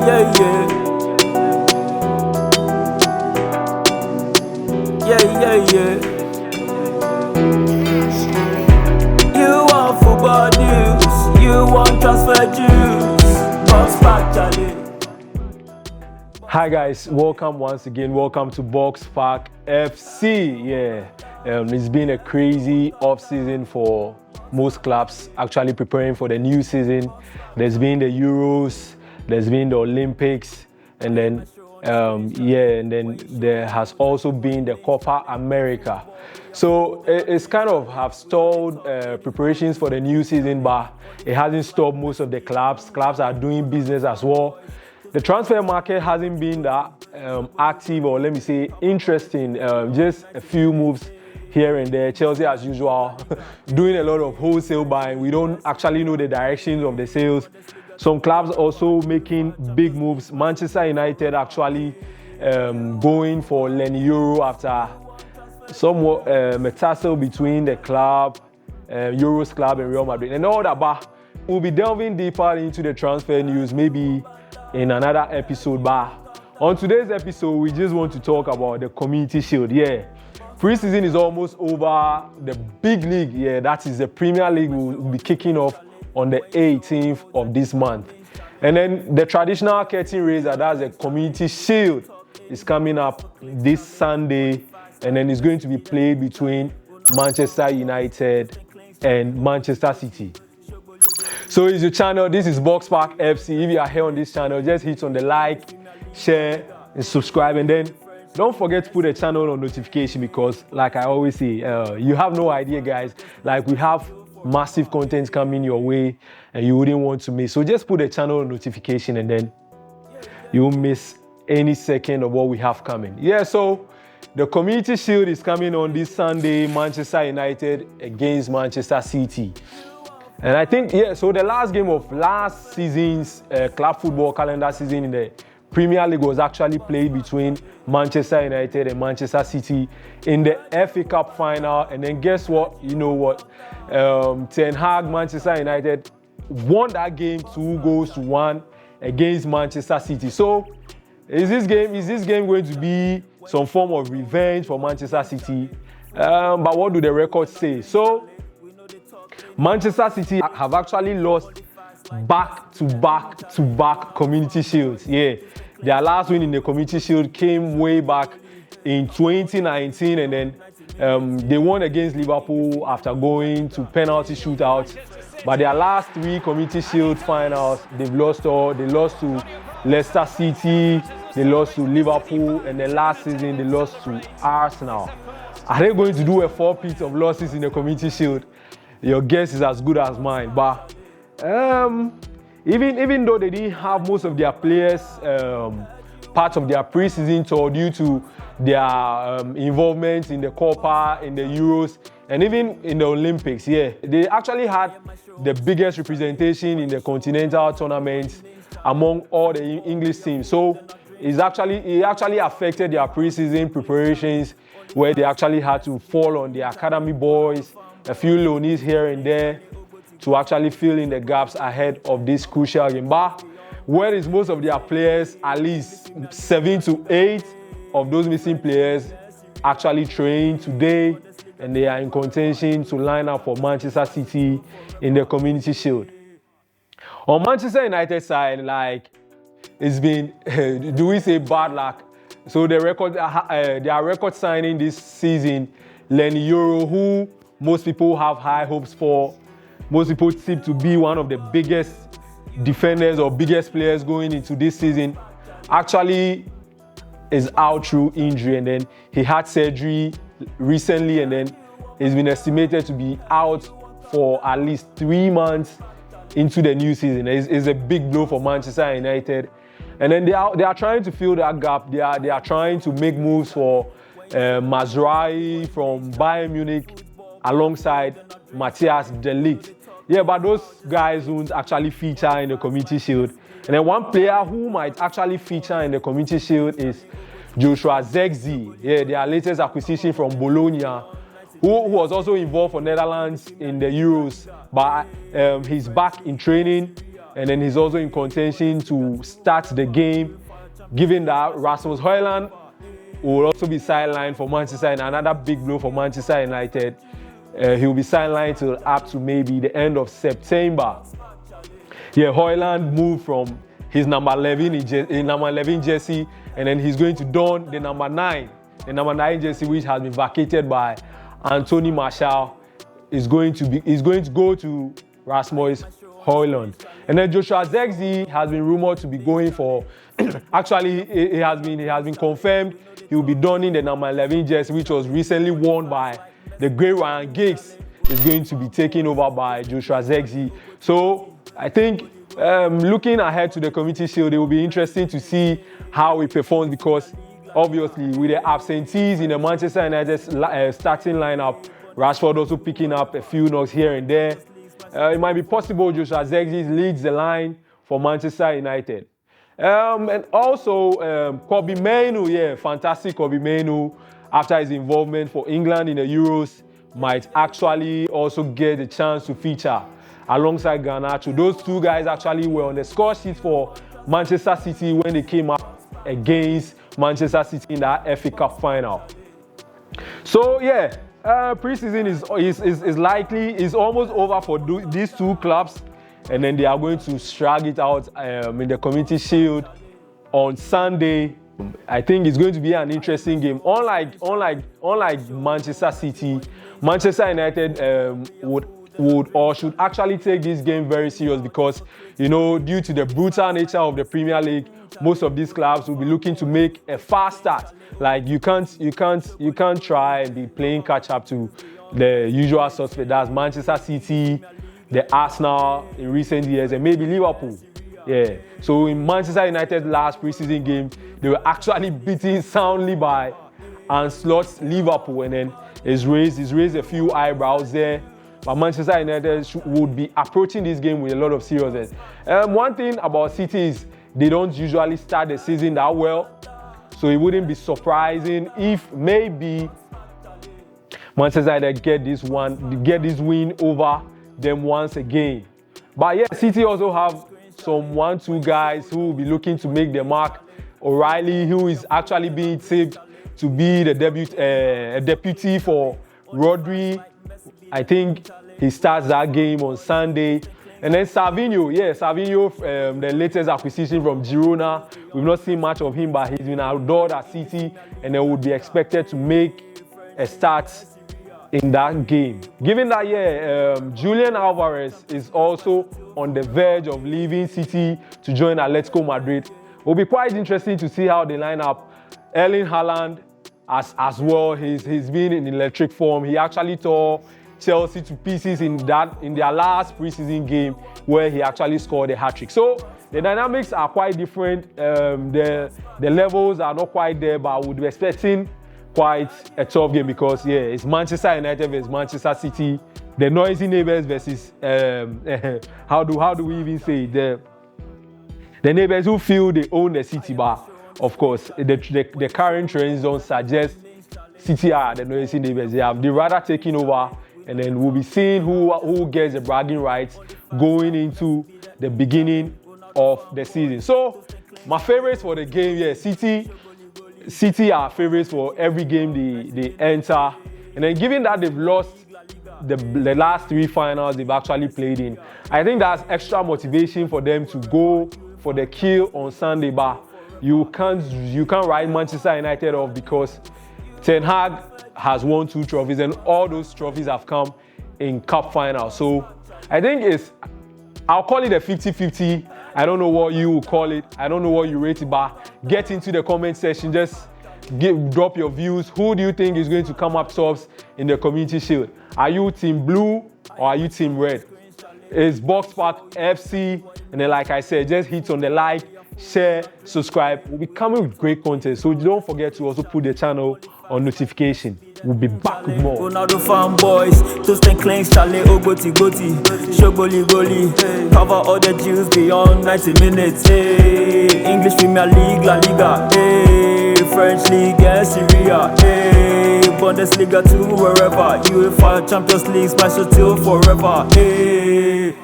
Yeah, yeah. Yeah. You want football news, you want transfer juice. Box Park, Charlie. Hi guys, welcome once again. Welcome to Box Park FC. It's been a crazy off-season for most clubs, actually preparing for the new season. There's been the Euros, there's been the Olympics, and then there has also been the Copa America. So it's kind of have stalled preparations for the new season, but it hasn't stopped most of the clubs. Clubs are doing business as well. The transfer market hasn't been that active, or let me say interesting. Just a few moves here and there. Chelsea, as usual, doing a lot of wholesale buying. We don't actually know the directions of the sales. Some clubs also making big moves. Manchester United actually going for Lenny Euro after somewhat a tussle between the club, Euros club and Real Madrid and all that. But we'll be delving deeper into the transfer news maybe in another episode. But on today's episode, we just want to talk about the Community Shield. Pre-season is almost over. The big league, that is the Premier League, will be kicking off on the 18th of this month. And then the traditional curtain raiser, that's the Community Shield, is coming up this Sunday. And then it's going to be played between Manchester United and Manchester City. So it's your channel. This is Box Park FC. If you are here on this channel, just hit on the like, share, and subscribe. And then don't forget to put the channel on notification because, like I always say, you have no idea, guys. Like, we have massive content coming your way and you wouldn't want to miss. So just put the channel on notification and then you won't miss any second of what we have coming. So the Community Shield is coming on this Sunday, Manchester United against Manchester City. And I think, so the last game of last season's club football calendar season in the Premier League was actually played between Manchester United and Manchester City in the FA Cup final. And then guess what? You know what? Ten Hag, Manchester United won that game 2-1 against Manchester City. So is this game going to be some form of revenge for Manchester City? But what do the records say? So Manchester City have actually lost back-to-back Community Shields. Their last win in the Community Shield came way back in 2019, and then they won against Liverpool after going to penalty shootouts. But their last three Community Shield finals, they've lost all. They lost to Leicester City, they lost to Liverpool, and then last season they lost to Arsenal. Are they going to do a four-peat of losses in the Community Shield? Your guess is as good as mine. But even though they didn't have most of their players part of their pre-season tour due to their involvement in the Copa, in the Euros, and even in the Olympics, they actually had the biggest representation in the continental tournaments among all the English teams. So it actually affected their pre-season preparations, where they actually had to fall on the academy boys, a few loanees here and there, to actually fill in the gaps ahead of this crucial game. But where is most of their players? At least 7 to 8 of those missing players actually trained today, and they are in contention to line up for Manchester City in the Community Shield. On Manchester United side, it's been, do we say bad luck? So their record signing this season, Lenny Euro, who most people have high hopes for. Most people seem to be one of the biggest defenders or biggest players going into this season. Actually is out through injury, and then he had surgery recently, and then he's been estimated to be out for at least 3 months into the new season. It's a big blow for Manchester United. And then they are trying to fill that gap. They are trying to make moves for Mazraoui from Bayern Munich alongside Matthias de Ligt. But those guys won't actually feature in the Community Shield. And then one player who might actually feature in the Community Shield is Joshua Zirkzee. Their latest acquisition from Bologna, who was also involved for Netherlands in the Euros. But he's back in training and then he's also in contention to start the game, given that Rasmus Højlund will also be sidelined for Manchester United, another big blow for Manchester United. He'll be sidelined till up to maybe the end of September. Yeah, Højlund moved from his number 11 jersey, and then he's going to don the number 9 jersey, which has been vacated by Anthony Martial. Is going to go to Rasmus Højlund. And then Joshua Zirkzee has been rumored to be going for. Actually, it has been confirmed he will be donning the number 11 jersey, which was recently worn by the great Ryan Giggs. Is going to be taken over by Joshua Zirkzee. So I think looking ahead to the Community Shield, it will be interesting to see how he performs, because obviously with the absentees in the Manchester United starting lineup, Rashford also picking up a few knocks here and there, it might be possible Joshua Zirkzee leads the line for Manchester United. And also Kobbie Mainoo, yeah, fantastic Kobbie Mainoo, after his involvement for England in the Euros, might actually also get the chance to feature alongside Garnacho. Those two guys actually were on the score sheet for Manchester City when they came up against Manchester City in that FA Cup final. So yeah, pre-season is almost over for these two clubs, and then they are going to drag it out in the Community Shield on Sunday. I think it's going to be an interesting game. Unlike Manchester City, Manchester United would or should actually take this game very serious, because due to the brutal nature of the Premier League, most of these clubs will be looking to make a fast start. Like you can't try and be playing catch up to the usual suspect. That's Manchester City, the Arsenal in recent years, and maybe Liverpool. Yeah. So in Manchester United's last preseason game, they were actually beaten soundly by Ancelotti's Liverpool, and then it's raised a few eyebrows there. But Manchester United would be approaching this game with a lot of seriousness. One thing about City is they don't usually start the season that well, so it wouldn't be surprising if maybe Manchester United get this win over them once again. But yeah, City also have some 1-2 guys who will be looking to make their mark. O'Reilly, who is actually being saved to be the deputy for Rodri. I think he starts that game on Sunday. And then Savinho, the latest acquisition from Girona. We've not seen much of him, but he's been adored at City, and they would be expected to make a start in that game. Given that, Julian Alvarez is also on the verge of leaving City to join Atletico Madrid. It will be quite interesting to see how they line up. Erling Haaland as well. He's been in electric form. He actually tore Chelsea to pieces in their last preseason game, where he actually scored a hat-trick. So the dynamics are quite different. The levels are not quite there, but I would be expecting quite a tough game, because it's Manchester United versus Manchester City, the noisy neighbors versus how do we even say it? The neighbors who feel they own the city, but of course the current trends don't suggest City are the noisy neighbors. They rather taking over, and then we'll be seeing who gets the bragging rights going into the beginning of the season. So my favorites for the game, City are favorites for every game they enter. And then given that they've lost the last 3 finals they've actually played in, I think that's extra motivation for them to go for the kill on Sunday. But you can't write Manchester United off, because Ten Hag has won 2 trophies, and all those trophies have come in cup finals. So I think I'll call it a 50-50. I don't know what you will call it. I don't know what you rate it, but get into the comment section. Just drop your views. Who do you think is going to come up tops in the Community Shield? Are you team blue or are you team red? It's Box Park FC. And then, like I said, just hit on the like, share, subscribe. We'll be coming with great content, so don't forget to also put the channel on notification. We'll be back with more. Ronaldo fanboys, toast and clanks, Charlie Ogoti Goti, Shogoli Goli, cover all the Jews beyond 90 minutes. Hey, English Premier League, La Liga, hey, French League and Syria, hey, Bundesliga too, wherever, UEFA Champions League, special till forever, hey.